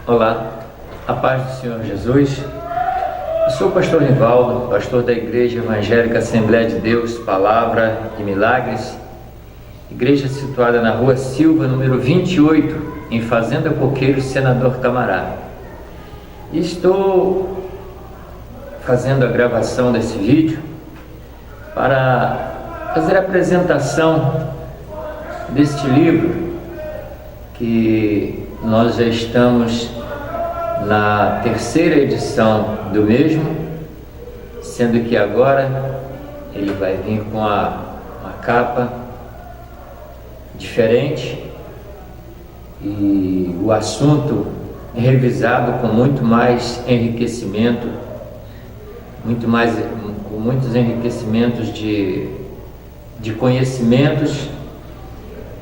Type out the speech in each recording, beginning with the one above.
Olá, a paz do Senhor Jesus. Eu sou o pastor Nivaldo, pastor da Igreja Evangélica Assembleia de Deus, Palavra e Milagres, igreja situada na Rua Silva, número 28, em Fazenda Coqueiro, Senador Camará. E estou fazendo a gravação desse vídeo para fazer a apresentação deste livro, que nós já estamos na terceira edição do mesmo, sendo que agora ele vai vir com uma capa diferente e o assunto revisado com muito mais enriquecimento, com muitos enriquecimentos de conhecimentos.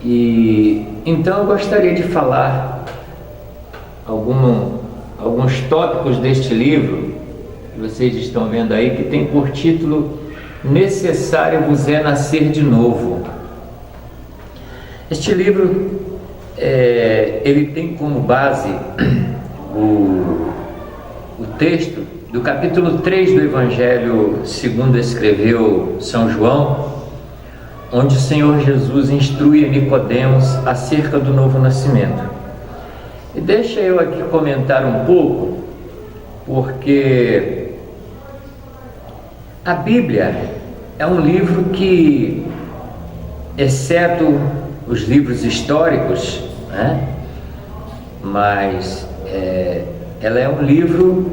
E então eu gostaria de falar alguns tópicos deste livro que vocês estão vendo aí, que tem por título Necessário vos é nascer de novo. Este livro ele tem como base o texto do capítulo 3 do Evangelho segundo escreveu São João, onde o Senhor Jesus instrui a Nicodemos acerca do novo nascimento. E deixa eu aqui comentar um pouco, porque a Bíblia é um livro que, exceto os livros históricos, né? Mas ela é um livro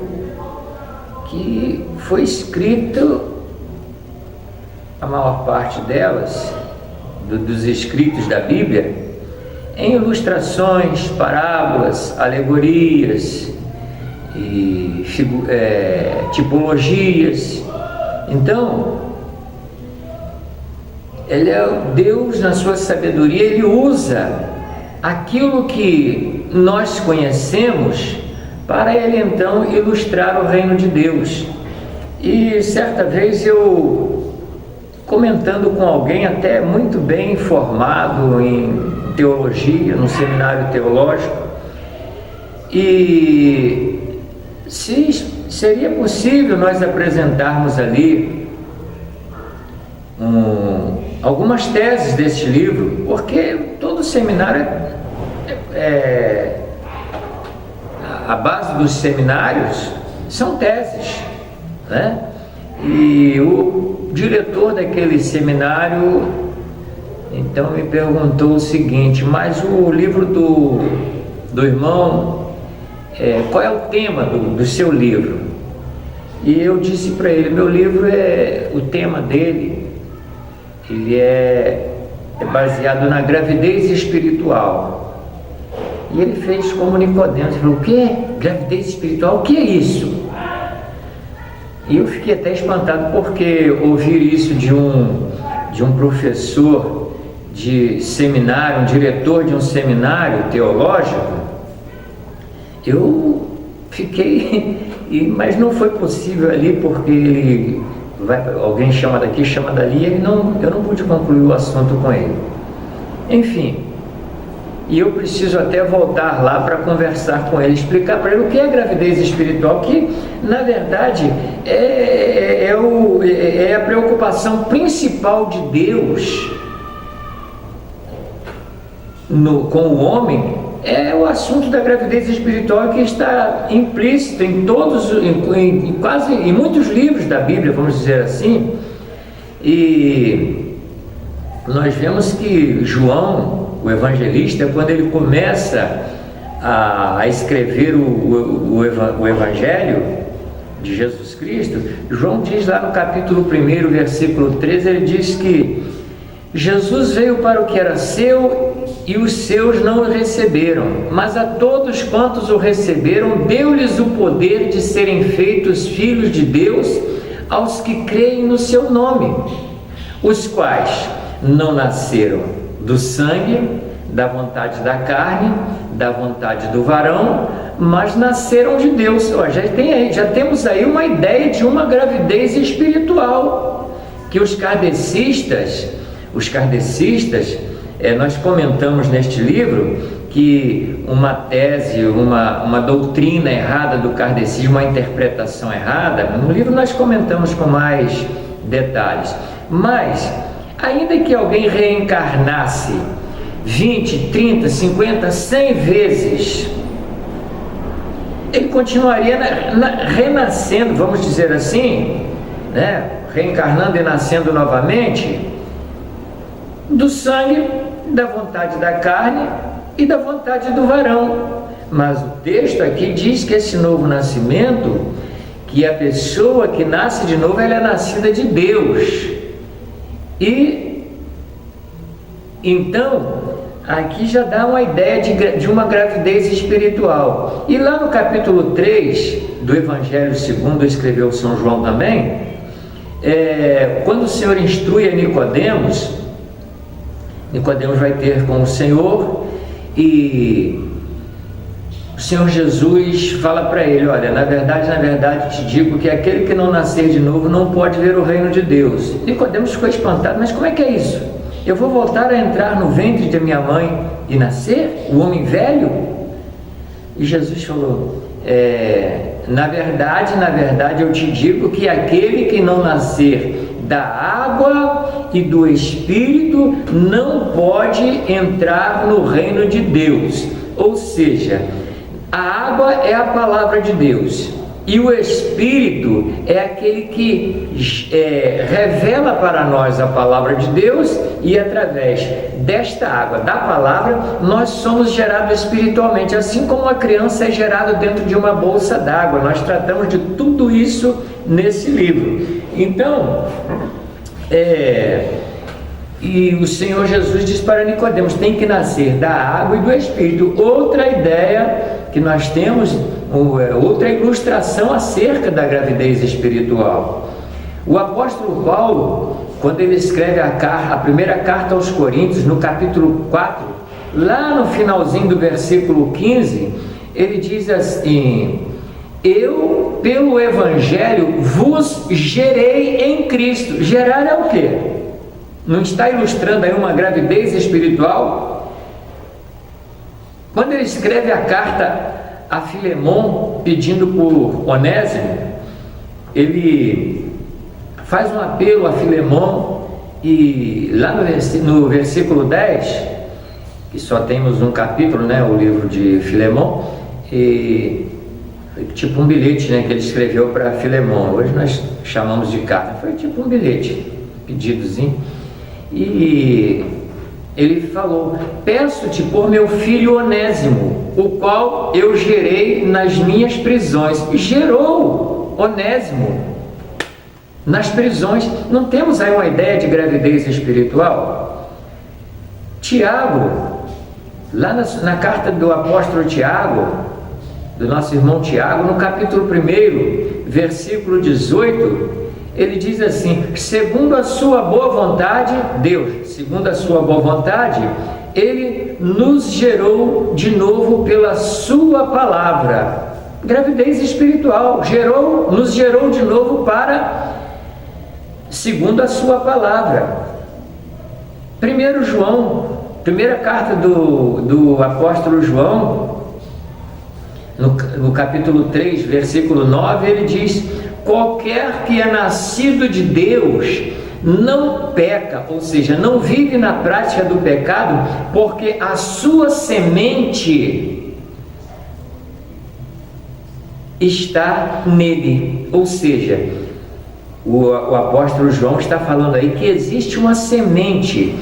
que foi escrito, a maior parte delas, dos escritos da Bíblia, em ilustrações, parábolas, alegorias e tipologias. Então, Deus, na sua sabedoria, Ele usa aquilo que nós conhecemos para Ele então ilustrar o reino de Deus. E certa vez eu, comentando com alguém até muito bem formado em teologia, no seminário teológico, e se seria possível nós apresentarmos ali algumas teses deste livro, porque todo seminário a base dos seminários são teses, né? E o diretor daquele seminário então me perguntou o seguinte: mas o livro do irmão, qual é o tema do seu livro? E eu disse para ele: meu livro o tema dele, ele é baseado na gravidez espiritual. E ele fez como Nicodemos, falou: o que? Gravidez espiritual? O que é isso? E eu fiquei até espantado, porque ouvir isso de um professor de seminário, um diretor de um seminário teológico, eu fiquei, mas não foi possível ali, porque alguém chama daqui, chama dali, eu não pude concluir o assunto com ele. Enfim, e eu preciso até voltar lá para conversar com ele, explicar para ele o que é gravidez espiritual, que na verdade é a preocupação principal de Deus com o homem, é o assunto da gravidez espiritual, que está implícito em em muitos livros da Bíblia, vamos dizer assim. E nós vemos que João, o evangelista, quando ele começa a escrever o Evangelho de Jesus Cristo, João diz lá no capítulo 1, versículo 13, ele diz que Jesus veio para o que era seu e os seus não o receberam, mas a todos quantos o receberam, deu-lhes o poder de serem feitos filhos de Deus, aos que creem no seu nome, os quais não nasceram do sangue, da vontade da carne, da vontade do varão, mas nasceram de Deus. Já temos aí uma ideia de uma gravidez espiritual, que os kardecistas, nós comentamos neste livro que uma tese, uma doutrina errada do kardecismo, uma interpretação errada. No livro nós comentamos com mais detalhes. Mas, ainda que alguém reencarnasse 20, 30, 50, 100 vezes, ele continuaria renascendo, vamos dizer assim, né? Reencarnando e nascendo novamente, do sangue, da vontade da carne e da vontade do varão. Mas o texto aqui diz que esse novo nascimento, que a pessoa que nasce de novo, ela é nascida de Deus. E então aqui já dá uma ideia de uma gravidez espiritual. E lá no capítulo 3 do Evangelho segundo escreveu São João também, quando o Senhor instrui a Nicodemos vai ter com o Senhor, e o Senhor Jesus fala para ele: olha, na verdade te digo que aquele que não nascer de novo não pode ver o reino de Deus. Nicodemos ficou espantado: mas como é que é isso? Eu vou voltar a entrar no ventre de minha mãe e nascer? O homem velho? E Jesus falou: na verdade eu te digo que aquele que não nascer da água e do Espírito não pode entrar no reino de Deus. Ou seja, a água é a palavra de Deus e o Espírito é aquele que revela para nós a palavra de Deus, e através desta água, da palavra, nós somos gerados espiritualmente, assim como uma criança é gerada dentro de uma bolsa d'água. Nós tratamos de tudo isso nesse livro. Então, e o Senhor Jesus diz para Nicodemos: tem que nascer da água e do Espírito. Outra ideia que nós temos, outra ilustração acerca da gravidez espiritual. O apóstolo Paulo, quando ele escreve a primeira carta aos Coríntios, no capítulo 4, lá no finalzinho do versículo 15, ele diz assim: eu, pelo Evangelho, vos gerei em Cristo. Gerar é o quê? Não está ilustrando aí uma gravidez espiritual? Quando ele escreve a carta a Filemon, pedindo por Onésimo, ele faz um apelo a Filemon, e lá no versículo 10, que só temos um capítulo, né, o livro de Filemon, e tipo um bilhete, né, que ele escreveu para Filemon. Hoje nós chamamos de carta, foi tipo um bilhete, pedidozinho. E ele falou: peço-te por meu filho Onésimo, o qual eu gerei nas minhas prisões. E gerou Onésimo nas prisões. Não temos aí uma ideia de gravidez espiritual? Tiago, lá na carta do apóstolo Tiago, do nosso irmão Tiago, no capítulo 1, versículo 18, ele diz assim: segundo a sua boa vontade, Deus, segundo a sua boa vontade, ele nos gerou de novo pela sua palavra. Gravidez espiritual, nos gerou de novo segundo a sua palavra. 1 João, primeira carta do apóstolo João, no capítulo 3, versículo 9, ele diz: qualquer que é nascido de Deus não peca, ou seja, não vive na prática do pecado, porque a sua semente está nele. Ou seja, o apóstolo João está falando aí que existe uma semente.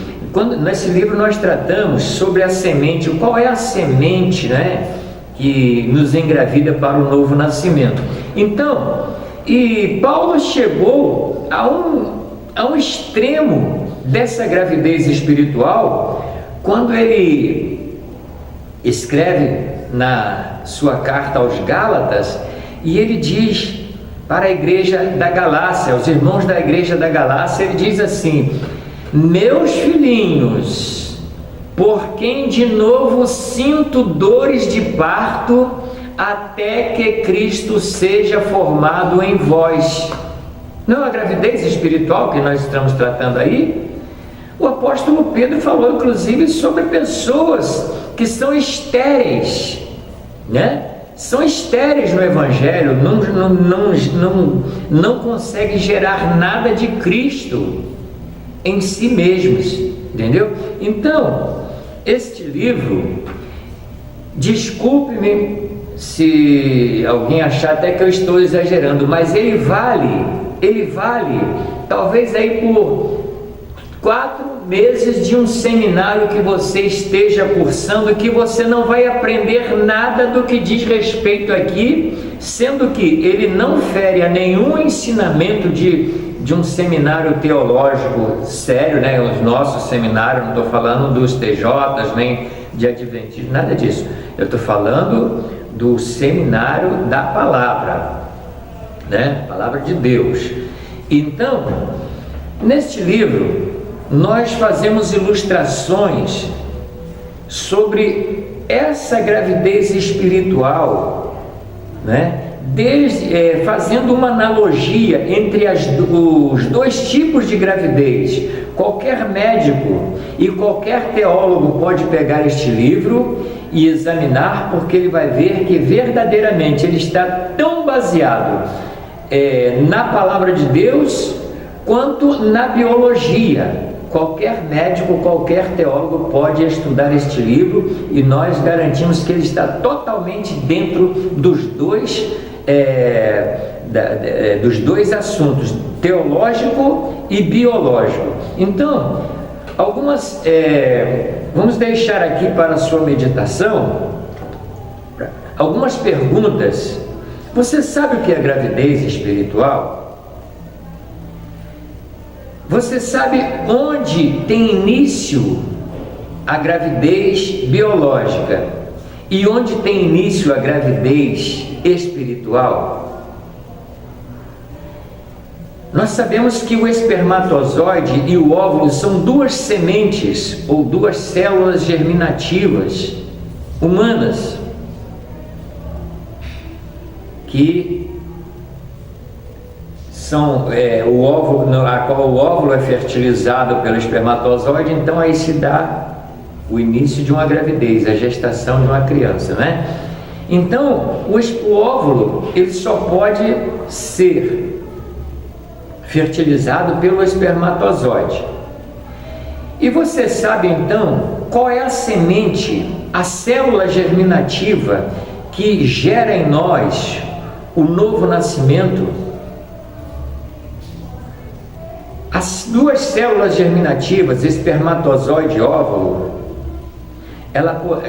Nesse livro nós tratamos sobre a semente. Qual é a semente, né, que nos engravida para o novo nascimento? Então, e Paulo chegou a um extremo dessa gravidez espiritual quando ele escreve na sua carta aos Gálatas, e ele diz para a igreja da Galácia, os irmãos da igreja da Galácia, ele diz assim: meus filhinhos, por quem de novo sinto dores de parto, até que Cristo seja formado em vós. Não é a gravidez espiritual que nós estamos tratando aí? O apóstolo Pedro falou inclusive sobre pessoas que são estéreis, né? São estéreis no Evangelho, não conseguem gerar nada de Cristo em si mesmos, entendeu? Então, este livro, desculpe-me se alguém achar até que eu estou exagerando, mas ele vale talvez aí por 4 meses de um seminário que você esteja cursando, que você não vai aprender nada do que diz respeito aqui, sendo que ele não fere a nenhum ensinamento de um seminário teológico sério, né? Os nossos seminários, não estou falando dos TJs, nem de adventismo, nada disso. Eu estou falando do seminário da palavra, né? Palavra de Deus. Então, neste livro, nós fazemos ilustrações sobre essa gravidez espiritual, né? Fazendo uma analogia entre os 2 tipos de gravidez. Qualquer médico e qualquer teólogo pode pegar este livro e examinar, porque ele vai ver que verdadeiramente ele está tão baseado na palavra de Deus quanto na biologia. Qualquer médico, qualquer teólogo pode estudar este livro e nós garantimos que ele está totalmente dentro dos dois assuntos, teológico e biológico. Então, vamos deixar aqui para a sua meditação algumas perguntas. Você sabe o que é gravidez espiritual? Você sabe onde tem início a gravidez biológica e onde tem início a gravidez espiritual? Nós sabemos que o espermatozoide e o óvulo são 2 sementes ou 2 células germinativas humanas que são o óvulo, a qual o óvulo é fertilizado pelo espermatozoide, então aí se dá o início de uma gravidez, a gestação de uma criança, né? Então, o óvulo, ele só pode ser fertilizado pelo espermatozoide. E você sabe então qual é a semente, a célula germinativa que gera em nós o novo nascimento? As 2 células germinativas, espermatozoide e óvulo,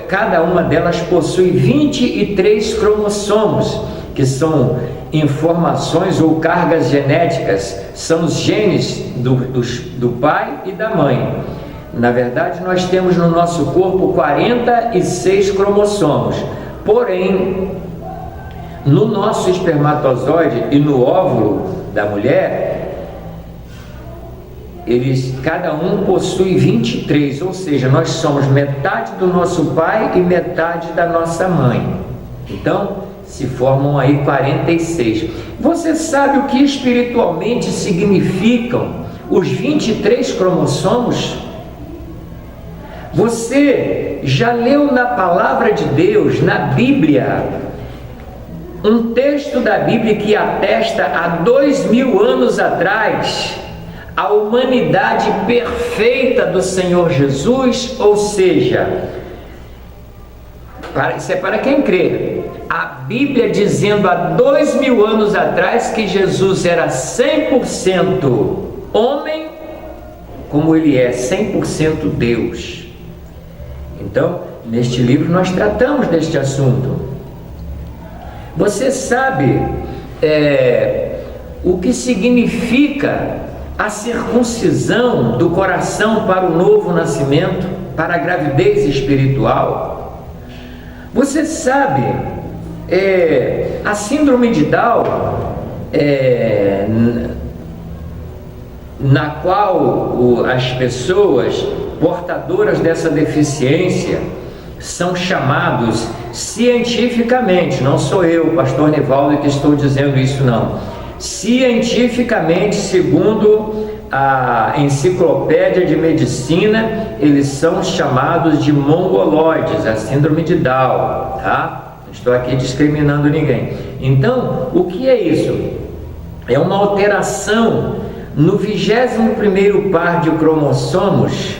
cada uma delas possui 23 cromossomos, que são informações ou cargas genéticas, são os genes do pai e da mãe. Na verdade, nós temos no nosso corpo 46 cromossomos, porém, no nosso espermatozoide e no óvulo da mulher, cada um possui 23, ou seja, nós somos metade do nosso pai e metade da nossa mãe. Então, se formam aí 46. Você sabe o que espiritualmente significam os 23 cromossomos? Você já leu na palavra de Deus, na Bíblia, um texto da Bíblia que atesta há 2000 anos atrás a humanidade perfeita do Senhor Jesus? Ou seja, isso é para quem crê. A Bíblia dizendo há 2000 anos atrás que Jesus era 100% homem, como ele é 100% Deus. Então, neste livro nós tratamos deste assunto. Você sabe o que significa a circuncisão do coração para o novo nascimento, para a gravidez espiritual? Você sabe a síndrome de Down, na qual as pessoas portadoras dessa deficiência são chamados cientificamente, não sou eu, pastor Nivaldo, que estou dizendo isso, não. Cientificamente, segundo a enciclopédia de medicina, eles são chamados de mongoloides, a síndrome de Down, tá? Não estou aqui discriminando ninguém. Então, o que é isso? É uma alteração no 21º par de cromossomos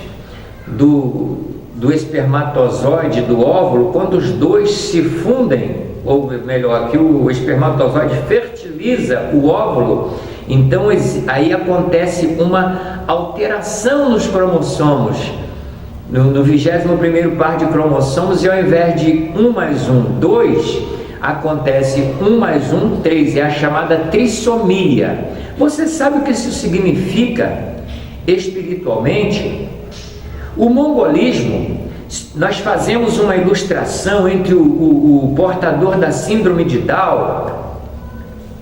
do espermatozoide, do óvulo, quando os dois se fundem, ou melhor, que o espermatozoide fertiliza o óvulo. Então aí acontece uma alteração nos cromossomos, no 21º par de cromossomos, e ao invés de 1 mais 1, 2, acontece 1 mais 1, 3, é a chamada trissomia. Você sabe o que isso significa espiritualmente? O mongolismo, nós fazemos uma ilustração entre o portador da síndrome de Down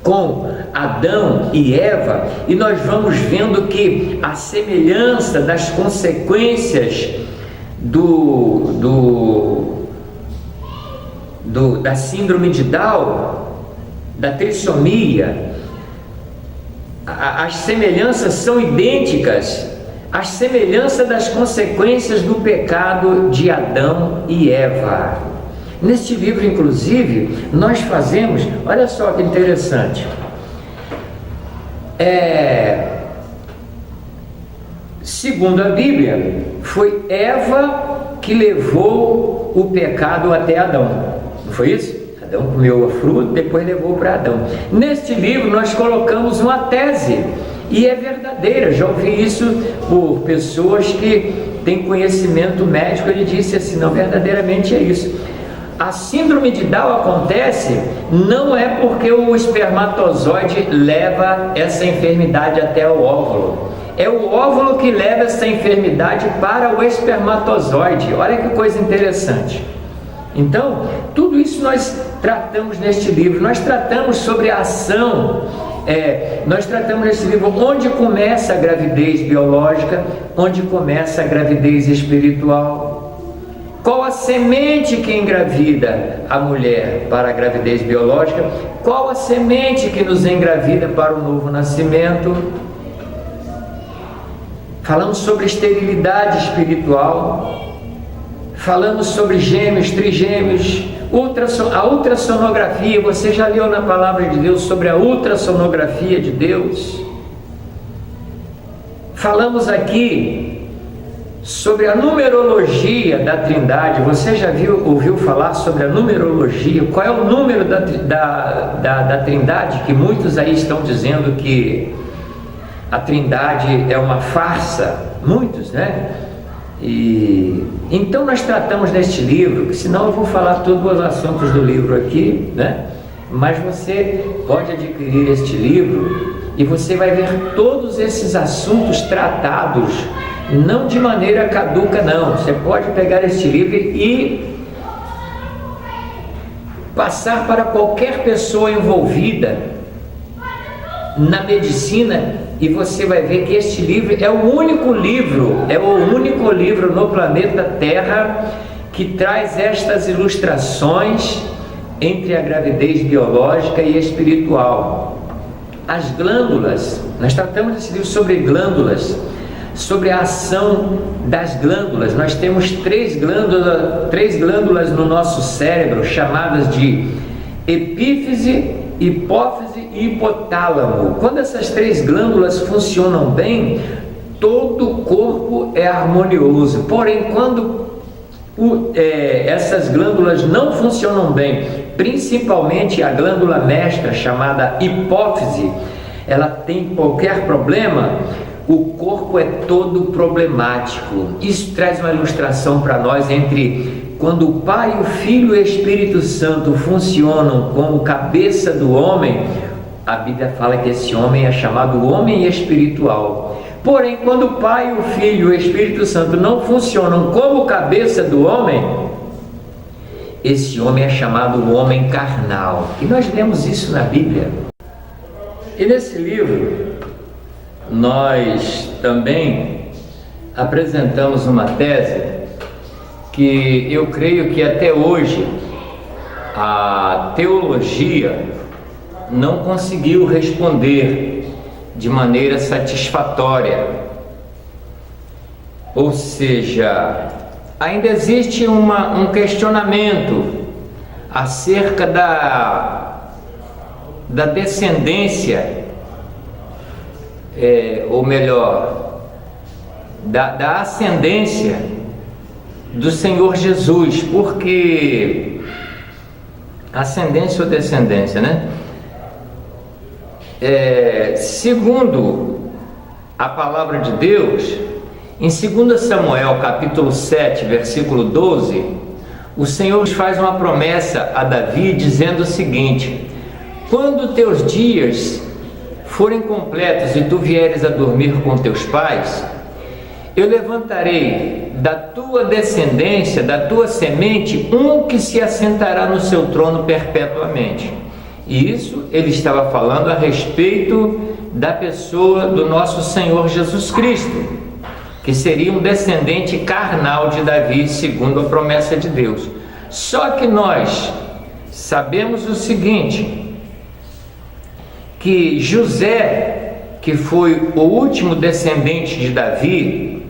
com Adão e Eva, e nós vamos vendo que a semelhança das consequências da síndrome de Down, da trissomia, as semelhanças são idênticas, a semelhança das consequências do pecado de Adão e Eva. Neste livro, inclusive, nós fazemos, olha só que interessante, segundo a Bíblia, foi Eva que levou o pecado até Adão, não foi isso? Adão comeu a fruta, depois levou para Adão. Neste livro nós colocamos uma tese, e é verdadeira, já ouvi isso por pessoas que têm conhecimento médico. Ele disse assim, não, verdadeiramente é isso. A síndrome de Down acontece não é porque o espermatozoide leva essa enfermidade até o óvulo, é o óvulo que leva essa enfermidade para o espermatozoide. Olha que coisa interessante. Então, tudo isso nós tratamos neste livro. Nós tratamos sobre a ação, nós tratamos nesse livro onde começa a gravidez biológica, onde começa a gravidez espiritual, qual a semente que engravida a mulher para a gravidez biológica, qual a semente que nos engravida para o novo nascimento. Falamos sobre esterilidade espiritual, falamos sobre gêmeos, trigêmeos, a ultrassonografia. Você já leu na palavra de Deus sobre a ultrassonografia de Deus? Falamos aqui sobre a numerologia da Trindade. Você já ouviu falar sobre a numerologia? Qual é o número da Trindade? Que muitos aí estão dizendo que a Trindade é uma farsa, muitos, né? E então nós tratamos neste livro, que senão eu vou falar todos os assuntos do livro aqui, né? Mas você pode adquirir este livro e você vai ver todos esses assuntos tratados, não de maneira caduca, não. Você pode pegar este livro e passar para qualquer pessoa envolvida na medicina, e você vai ver que este livro é o único livro no planeta Terra que traz estas ilustrações entre a gravidez biológica e espiritual. As glândulas, nós tratamos desse livro sobre glândulas, sobre a ação das glândulas. Nós temos três glândulas no nosso cérebro, chamadas de epífise, hipófise e hipotálamo. Quando essas três glândulas funcionam bem, todo o corpo é harmonioso. Porém, quando essas glândulas não funcionam bem, principalmente a glândula mestra, chamada hipófise, ela tem qualquer problema, o corpo é todo problemático. Isso traz uma ilustração para nós entre quando o Pai, o Filho e o Espírito Santo funcionam como cabeça do homem. A Bíblia fala que esse homem é chamado homem espiritual. Porém, quando o Pai, o Filho e o Espírito Santo não funcionam como cabeça do homem, esse homem é chamado homem carnal. E nós lemos isso na Bíblia. E nesse livro, nós também apresentamos uma tese que eu creio que até hoje a teologia não conseguiu responder de maneira satisfatória. Ou seja, ainda existe um questionamento acerca da descendência, ou melhor, da ascendência do Senhor Jesus, porque ascendência ou descendência, né? Segundo a palavra de Deus, em 2 Samuel capítulo 7, versículo 12, o Senhor faz uma promessa a Davi dizendo o seguinte: quando teus dias forem completos e tu vieres a dormir com teus pais, eu levantarei da tua descendência, da tua semente, um que se assentará no seu trono perpetuamente. E isso ele estava falando a respeito da pessoa do nosso Senhor Jesus Cristo, que seria um descendente carnal de Davi, segundo a promessa de Deus. Só que nós sabemos o seguinte, que José, que foi o último descendente de Davi,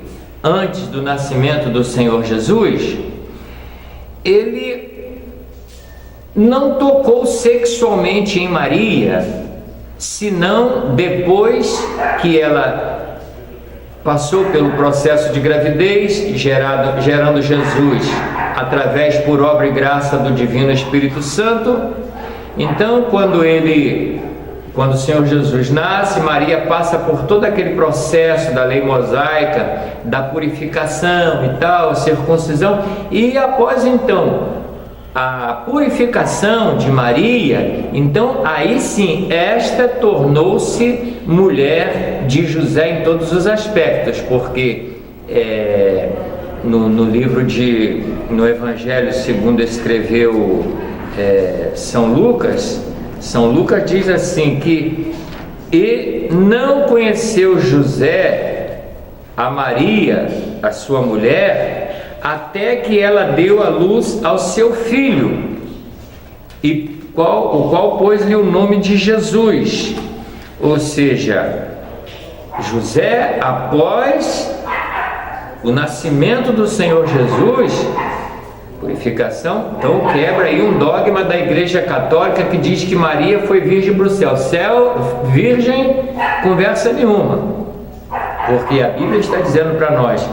antes do nascimento do Senhor Jesus, ele não tocou sexualmente em Maria, senão depois que ela passou pelo processo de gravidez, gerando Jesus através, por obra e graça do Divino Espírito Santo. Então, quando o Senhor Jesus nasce, Maria passa por todo aquele processo da lei mosaica, da purificação e tal, a circuncisão, e após então a purificação de Maria, então aí sim, esta tornou-se mulher de José em todos os aspectos, porque no Evangelho segundo escreveu São Lucas diz assim que e não conheceu José a Maria, a sua mulher, até que ela deu à luz ao seu filho, o qual pôs-lhe o nome de Jesus. Ou seja, José, após o nascimento do Senhor Jesus, purificação, então quebra aí um dogma da Igreja Católica que diz que Maria foi virgem para o céu. Virgem, conversa nenhuma, porque a Bíblia está dizendo para nós: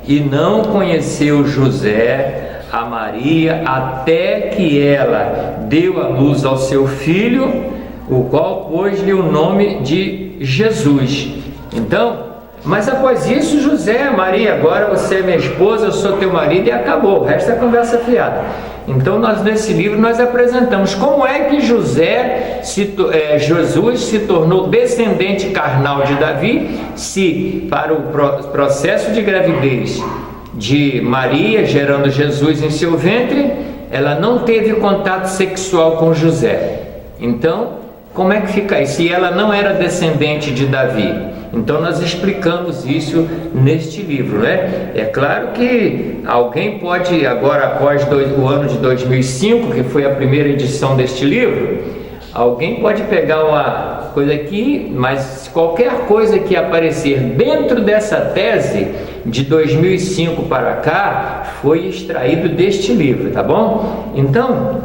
e não conheceu José a Maria até que ela deu à luz ao seu filho, o qual pôs-lhe o nome de Jesus. Então, mas após isso, José, Maria, agora você é minha esposa, eu sou teu marido, e acabou, o resto é conversa fiada. Então nesse livro nós apresentamos como é que Jesus se tornou descendente carnal de Davi, se para o processo de gravidez de Maria, gerando Jesus em seu ventre, ela não teve contato sexual com José. Então, como é que fica isso? Se ela não era descendente de Davi. Então nós explicamos isso neste livro, né? É claro que alguém pode, agora após o ano de 2005, que foi a primeira edição deste livro, alguém pode pegar uma coisa aqui, mas qualquer coisa que aparecer dentro dessa tese de 2005 para cá, foi extraído deste livro, tá bom? Então,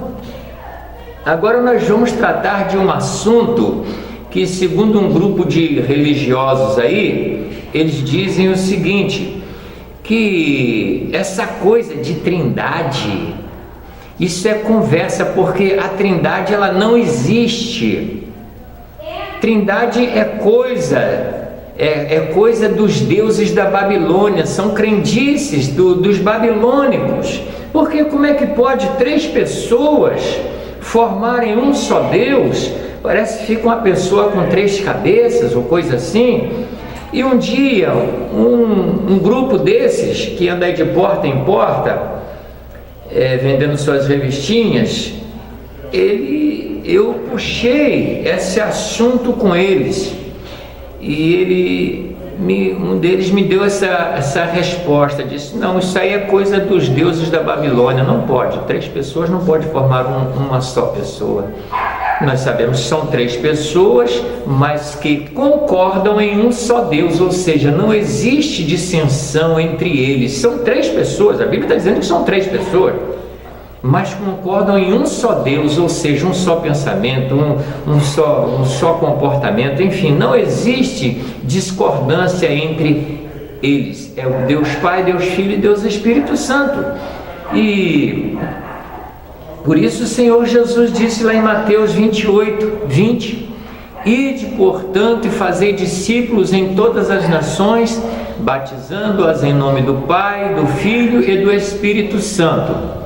agora nós vamos tratar de um assunto que, segundo um grupo de religiosos aí, eles dizem o seguinte, que essa coisa de trindade, isso é conversa, porque a trindade ela não existe. Trindade é coisa dos deuses da Babilônia, são crendices dos babilônicos, porque como é que pode 3 pessoas formarem um só Deus? Parece que fica uma pessoa com 3 cabeças ou coisa assim. E um dia um grupo desses que anda de porta em porta vendendo suas revistinhas, eu puxei esse assunto com eles e um deles me deu essa resposta, disse: não, isso aí é coisa dos deuses da Babilônia, não pode, 3 pessoas não pode formar uma só pessoa. Nós sabemos que são três pessoas, mas que concordam em um só Deus, ou seja, não existe dissensão entre eles. São três pessoas, a Bíblia está dizendo que são três pessoas, mas concordam em um só Deus, ou seja, um só pensamento, um só comportamento, enfim, não existe discordância entre eles. É o Deus Pai, Deus Filho e Deus Espírito Santo. E por isso o Senhor Jesus disse lá em Mateus 28, 20: Ide, portanto, e fazei discípulos em todas as nações, batizando-as em nome do Pai, do Filho e do Espírito Santo.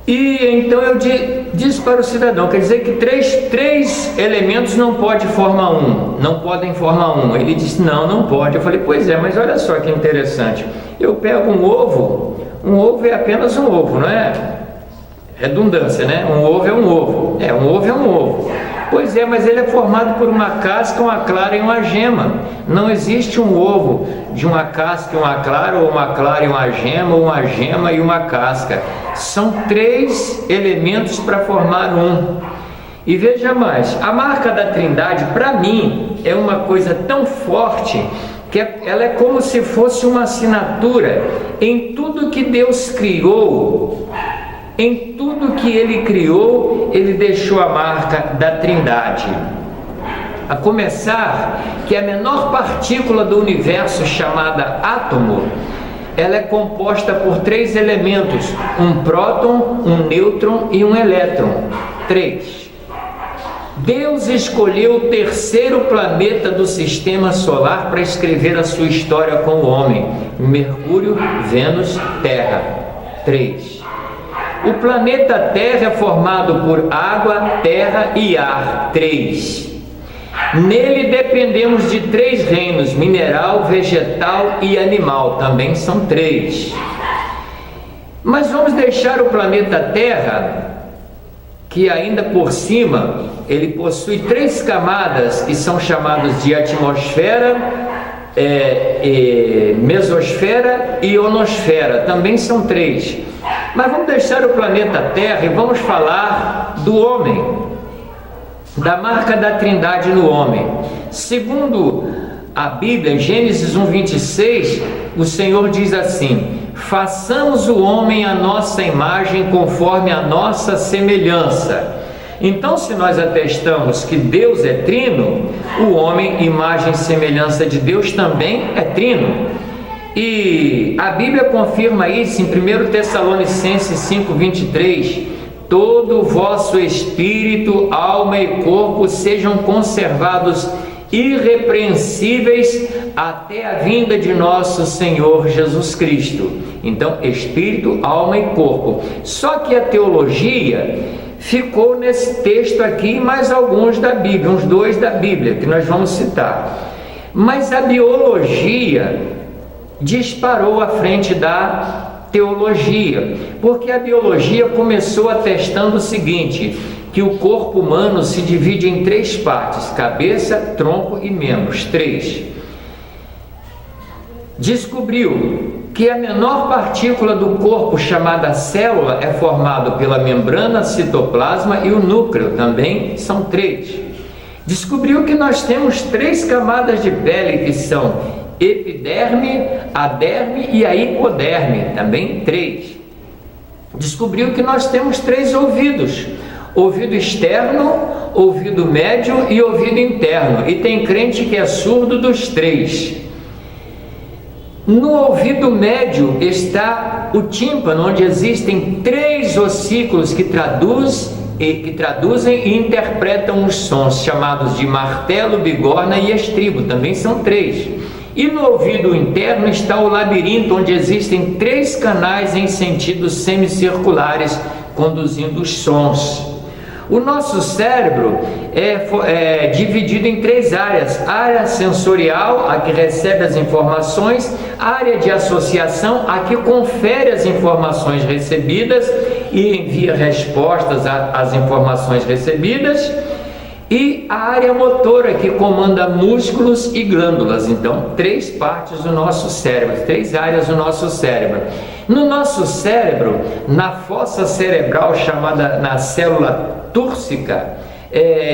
E então eu disse para o cidadão, quer dizer que três elementos não podem formar um. Ele disse, não pode. Eu falei, pois é, mas olha só que interessante. Eu pego um ovo é apenas um ovo, não é? Redundância, né? Um ovo é um ovo. Um ovo é um ovo. Pois é, mas ele é formado por uma casca, uma clara e uma gema. Não existe um ovo de uma casca e uma clara, ou uma clara e uma gema e uma casca. São três elementos para formar um. E veja mais, a marca da Trindade, para mim, é uma coisa tão forte que ela é como se fosse uma assinatura em tudo que Deus criou. Em tudo que Ele criou, Ele deixou a marca da Trindade. A começar que a menor partícula do universo, chamada átomo, ela é composta por três elementos: um próton, um nêutron e um elétron. 3. Deus escolheu o terceiro planeta do sistema solar para escrever a sua história com o homem: Mercúrio, Vênus, Terra. 3. O planeta Terra é formado por água, terra e ar. 3. Nele dependemos de três reinos: mineral, vegetal e animal. Também são 3. Mas vamos deixar o planeta Terra, que ainda por cima ele possui 3 camadas que são chamadas de atmosfera, mesosfera e ionosfera. Também são 3. Mas vamos deixar o planeta Terra e vamos falar do homem, da marca da Trindade no homem. Segundo a Bíblia, em Gênesis 1:26, o Senhor diz assim: façamos o homem à nossa imagem, conforme a nossa semelhança. Então, se nós atestamos que Deus é trino, o homem, imagem e semelhança de Deus, também é trino. E a Bíblia confirma isso em 1 Tessalonicenses 5:23: todo o vosso espírito, alma e corpo sejam conservados irrepreensíveis até a vinda de nosso Senhor Jesus Cristo. Então, espírito, alma e corpo. Só que a teologia ficou nesse texto aqui e mais alguns da Bíblia, uns 2 da Bíblia, que nós vamos citar. Mas a biologia disparou à frente da teologia, porque a biologia começou atestando o seguinte: que o corpo humano se divide em 3 partes: cabeça, tronco e membros. 3. Descobriu que a menor partícula do corpo, chamada célula, é formada pela membrana, citoplasma e o núcleo. Também são 3. Descobriu que nós temos 3 camadas de pele, que são epiderme, a derme e a hipoderme. Também 3. Descobriu que nós temos 3 ouvidos: ouvido externo, ouvido médio e ouvido interno. E tem crente que é surdo dos 3. No ouvido médio está o tímpano, onde existem 3 ossículos que traduzem e interpretam os sons, chamados de martelo, bigorna e estribo. Também são 3. E no ouvido interno está o labirinto, onde existem 3 canais em sentidos semicirculares, conduzindo os sons. O nosso cérebro é dividido em 3 áreas: área sensorial, a que recebe as informações; área de associação, a que confere as informações recebidas e envia respostas às informações recebidas; e a área motora, que comanda músculos e glândulas. Então, 3 partes do nosso cérebro, 3 áreas do nosso cérebro. No nosso cérebro, na fossa cerebral chamada na célula túrcica,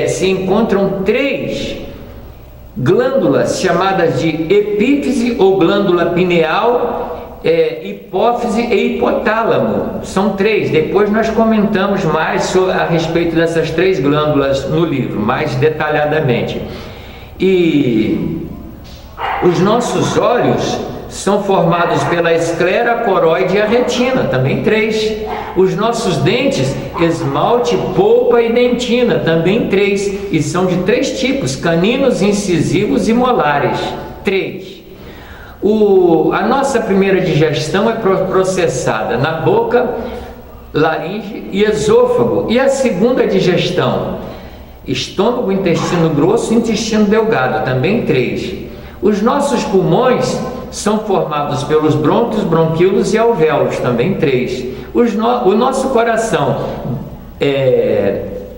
se encontram 3 glândulas chamadas de epífise ou glândula pineal, hipófise e hipotálamo. São 3. Depois nós comentamos mais a respeito dessas 3 glândulas no livro, mais detalhadamente. E os nossos olhos são formados pela esclera, coroide e a retina, também 3. Os nossos dentes, esmalte, polpa e dentina, também 3. E são de 3 tipos: caninos, incisivos e molares. 3. A nossa primeira digestão é processada na boca, laringe e esôfago. E a segunda digestão, estômago, intestino grosso e intestino delgado, também 3. Os nossos pulmões são formados pelos brônquios, bronquíolos e alvéolos, também 3. O nosso coração,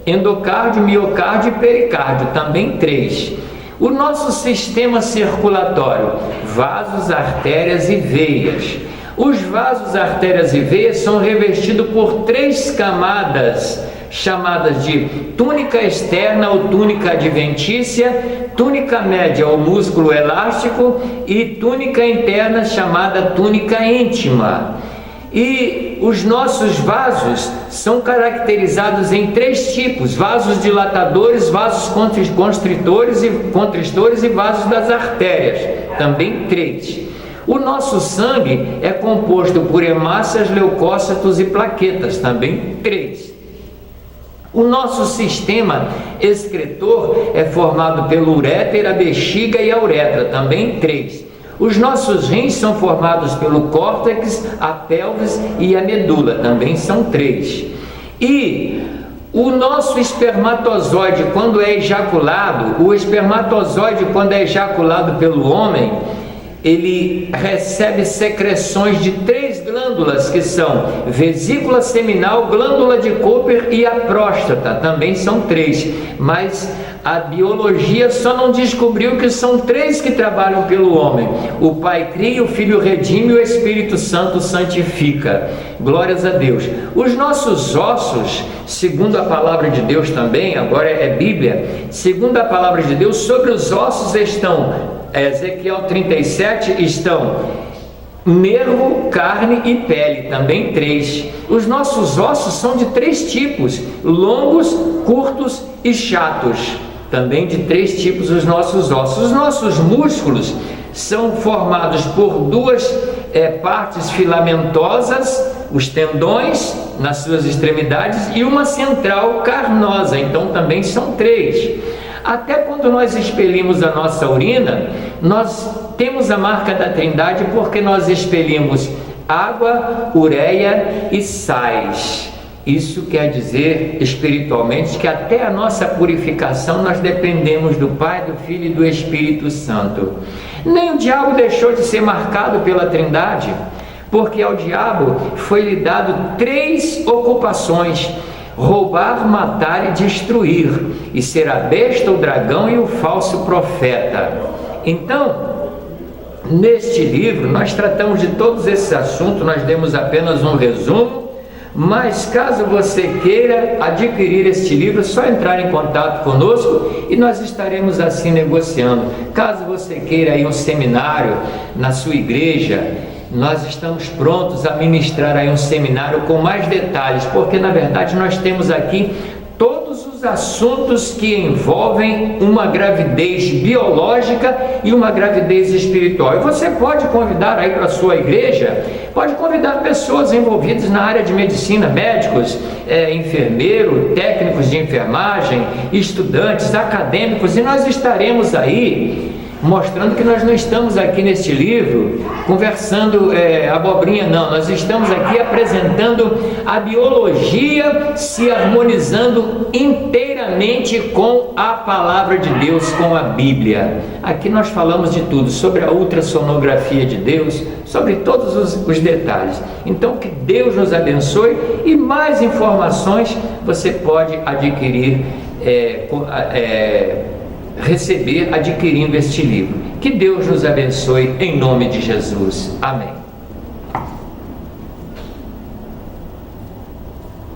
endocárdio, miocárdio e pericárdio, também 3. O nosso sistema circulatório, vasos, artérias e veias. Os vasos, artérias e veias são revestidos por 3 camadas, chamadas de túnica externa ou túnica adventícia, túnica média ou músculo elástico e túnica interna chamada túnica íntima. E os nossos vasos são caracterizados em 3 tipos: vasos dilatadores, vasos constritores e vasos das artérias, também 3. O nosso sangue é composto por hemácias, leucócitos e plaquetas, também 3. O nosso sistema excretor é formado pelo uréter, a bexiga e a uretra, também 3. Os nossos rins são formados pelo córtex, a pelvis e a medula, também são 3. E o nosso espermatozoide, quando é ejaculado, quando é ejaculado pelo homem, ele recebe secreções de 3 glândulas, que são vesícula seminal, glândula de Cooper e a próstata, também são 3. Mas a biologia só não descobriu que são 3 que trabalham pelo homem: o Pai cria, o Filho redime e o Espírito Santo santifica. Glórias a Deus. Os nossos ossos, segundo a palavra de Deus também, agora é Bíblia, segundo a palavra de Deus, sobre os ossos estão, Ezequiel 37, estão nervo, carne e pele, também 3. Os nossos ossos são de 3 tipos: longos, curtos e chatos, também de 3 tipos os nossos ossos. Os nossos músculos são formados por 2 partes filamentosas, os tendões nas suas extremidades, e uma central carnosa, então também são 3. Até quando nós expelimos a nossa urina, nós temos a marca da Trindade, porque nós expelimos água, ureia e sais. Isso quer dizer, espiritualmente, que até a nossa purificação nós dependemos do Pai, do Filho e do Espírito Santo. Nem o diabo deixou de ser marcado pela Trindade, porque ao diabo foi lhe dado 3 ocupações: roubar, matar e destruir, e ser a besta, o dragão e o falso profeta. Então, neste livro nós tratamos de todos esses assuntos. Nós demos apenas um resumo, mas caso você queira adquirir este livro, é só entrar em contato conosco e nós estaremos assim negociando. Caso você queira ir a um seminário na sua igreja, nós estamos prontos a ministrar aí um seminário com mais detalhes, porque na verdade nós temos aqui todos os assuntos que envolvem uma gravidez biológica e uma gravidez espiritual. E você pode convidar aí para a sua igreja, pode convidar pessoas envolvidas na área de medicina, médicos, enfermeiro, técnicos de enfermagem, estudantes, acadêmicos, e nós estaremos aí mostrando que nós não estamos aqui neste livro conversando abobrinha, não. Nós estamos aqui apresentando a biologia se harmonizando inteiramente com a palavra de Deus, com a Bíblia. Aqui nós falamos de tudo, sobre a ultrassonografia de Deus, sobre todos os detalhes. Então que Deus nos abençoe, e mais informações você pode adquirir, receber adquirindo este livro. Que Deus nos abençoe em nome de Jesus. Amém.